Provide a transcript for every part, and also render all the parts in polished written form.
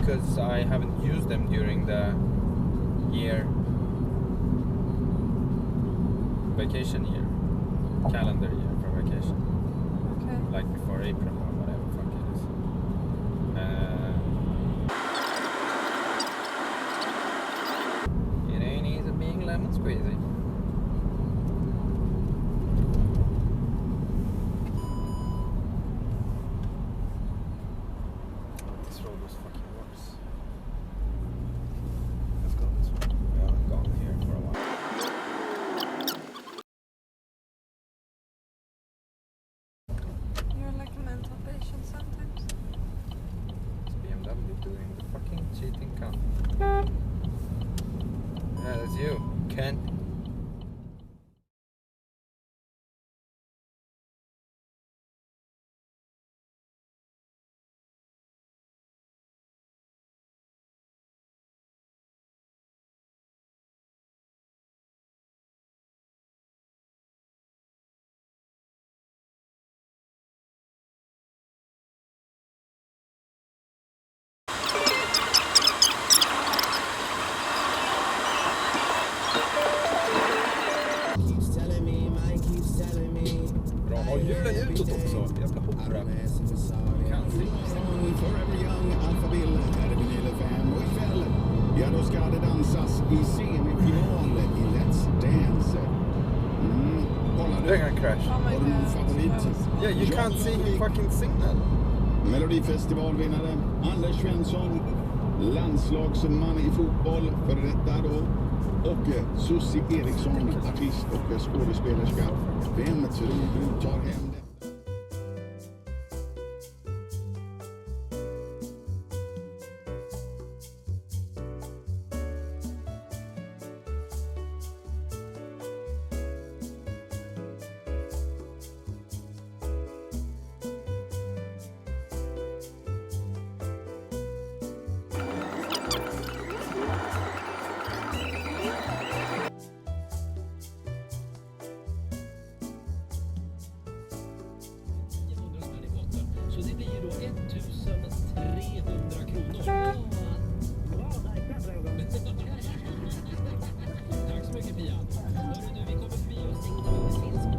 because I haven't used them during the year, vacation year, calendar year for vacation. Okay. Like before April or whatever fuck it is. It ain't easy being lemon squeezy. This road was fucking worse. Let's go this way. We haven't gone here for a while. You're like a mental patient sometimes. It's BMW doing the fucking cheating cunt. Yeah, that's you, Ken. Bra, har hjulen utåt också. Jävla hora. Kan se. Forever young, Alphaville, här är vinyl 5 och ikväll, ja då ska det dansas i semifinal i Let's Dance. Kolla They're du, gonna crash. Oh my har du någon god. favorit? Yeah, you can't see the fucking signal. Melodifestivalvinnare Anders Svensson, landslagsman i fotboll för detta då, och Susie Eriksson, artist och skådespelerska. Vem tror du tar hem det? Så det blir ju då 1300 kronor. Tack så mycket Pia. Hörru du, vi kommer förbi oss. Det finns på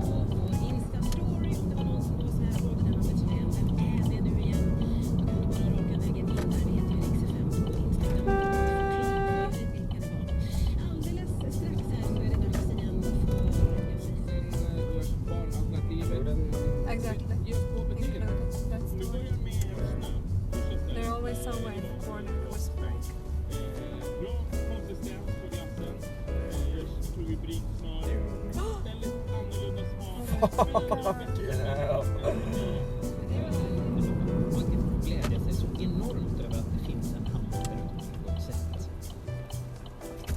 Insta-story om det var någon som då så här frågade när man vet vem är det nu igen? Då kan du bara raka vägen in där. Det heter ju XFM på Instagram. Förklara vilka det var. Alldeles strax här så är det dags igen för Barnalternativet. Exactly. Included. That's the one. They're always somewhere in the corner whispering. Bra konsistens på glassen. Tog vi brinksmör. Väldigt annorlunda smak. Yeah. Man kan glädja sig så enormt över att det finns en hamburgare på något sätt.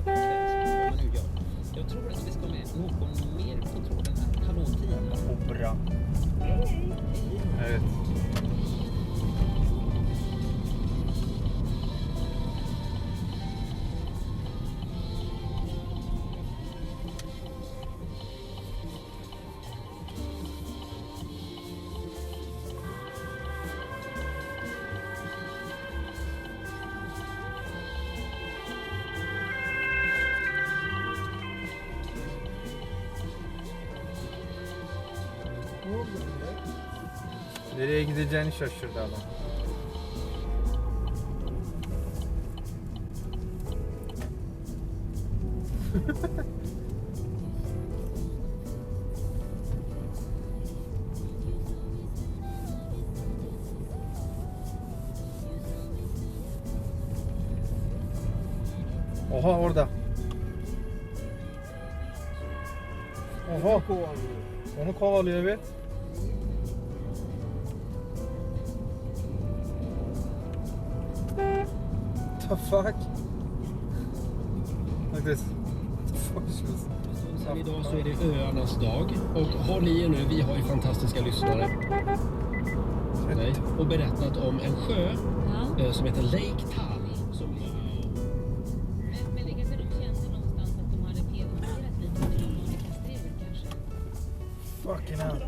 Vad man nu gör. Jag tror att vi ska med någon mer på tråden här. Hallå Tina. Opera. Jag vet. Nereye gideceğini şaşırdı adam. Oha orada. Oha. Onu kovalıyor evet. The fuck? Like this. The fuck is this? Sen idag så är det öarnas dag. Och håll i er nu, vi har ju fantastiska lyssnare. Nej. Och berättat om en sjö som heter Lake Tali. Som Men det kanske de kände någonstans att de hade p-markerat lite med de olika strävor kanske. Fucking hell.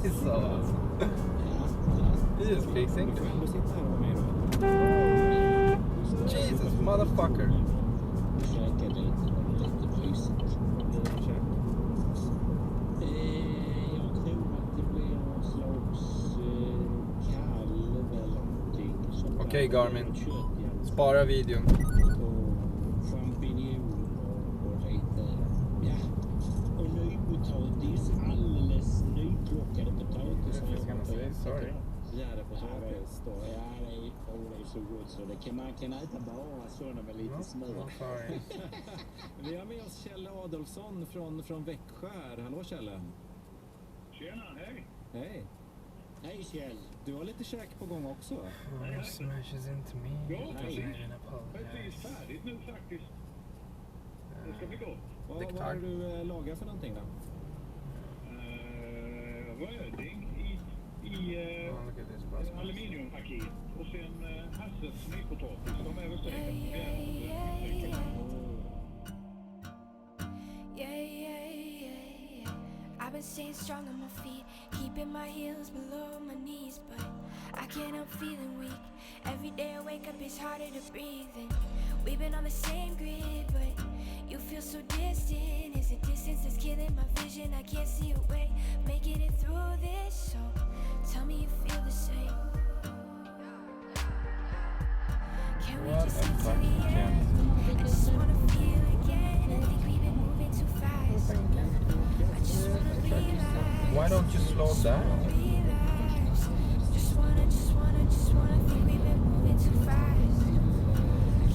Så alltså. He just speaks Du English. får ändå sitta här och vara med då. Jesus, motherfucker. Käkade lite mysigt. Vad blir det för käk? Jag tror att det blir någon slags kalv eller någonting. Okej, Garmin. Kött, ja. Spara videon. Och champinjoner och lite, ja. Och nypotatis, alldeles nyplockade potatisar. Jag ska säga sorry. Ja, det får jag det. Ja, det är så gott så man kan äta bara sådana med lite smör. Sorry. Vi har med oss Kjell Adolfsson från Växjö här. Hallå Kjelle. Tjena, hej. Hej. Hej Kjell. Du har lite käk på gång också. Smashes into me. Ja, Doesn't even precis apologize. färdigt nu faktiskt. Det ska bli gott. Vad är det du lagar för någonting då? Röding i Oh, look at this bastard. aluminiumpaket och sen Hasses nypotatis. De är väl säkert I've been staying strong on my feet, keeping my heels below my knees, but I can't help feeling weak. Every day I wake up, it's harder to breathe. And we've been on the same grid, but you feel so distant. Is it distance that's killing my vision? I can't see a way making it through this. So tell me you feel the same. Can we What just the get to fuck? the end? Can't. I just wanna feel again. I think we've been moving too fast. I just wanna relax. Why don't you slow down? Relax. Just wanna think we've been moving too fast. I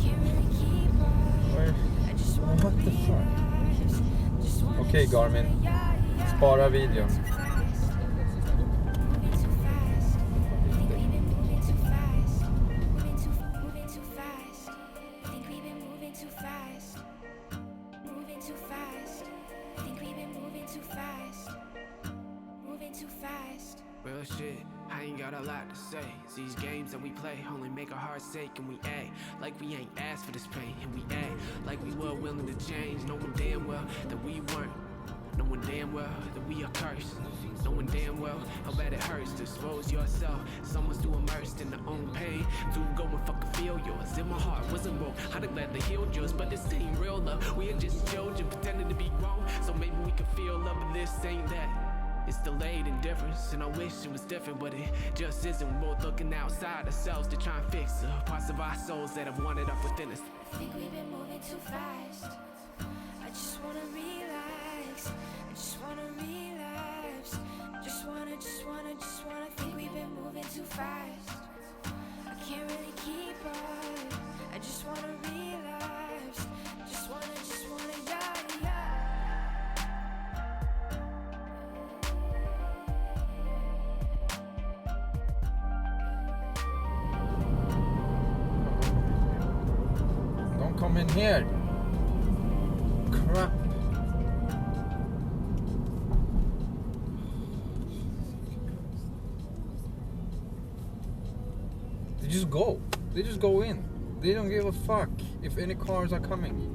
can't really keep up. Where? I just wanna What the fuck? relax. Just wanna Okej, Garmin. Spara videon. Moving too fast. I think we've been moving too fast. Moving too fast. I think we've been moving too fast. Moving too fast. I think we've been moving too fast. Moving too fast. Real shit, I ain't got a lot to say. These games that we play only make our hearts ache, and we act like we ain't asked for this pain, and we act like we were willing to change, knowing damn well that we weren't. Knowing damn well that we are cursed. Knowing damn well how bad it hurts to expose yourself. Someone's too immersed in their own pain to go and fucking feel yours. If my heart wasn't broke, I'd have gladly healed yours. But this ain't real love. We are just children pretending to be grown. So maybe we can feel love, but this ain't that. It's delayed indifference, and I wish it was different, but it just isn't. We're both looking outside ourselves to try and fix the parts of our souls that have wandered up within us. I think we've been moving too fast. I just wanna relax. I just wanna relapse. Just wanna think we've been moving too fast. I can't really keep up. I just wanna relapse. Just wanna, yeah. Don't come in here. Crap. They just go. They just go in. They don't give a fuck if any cars are coming.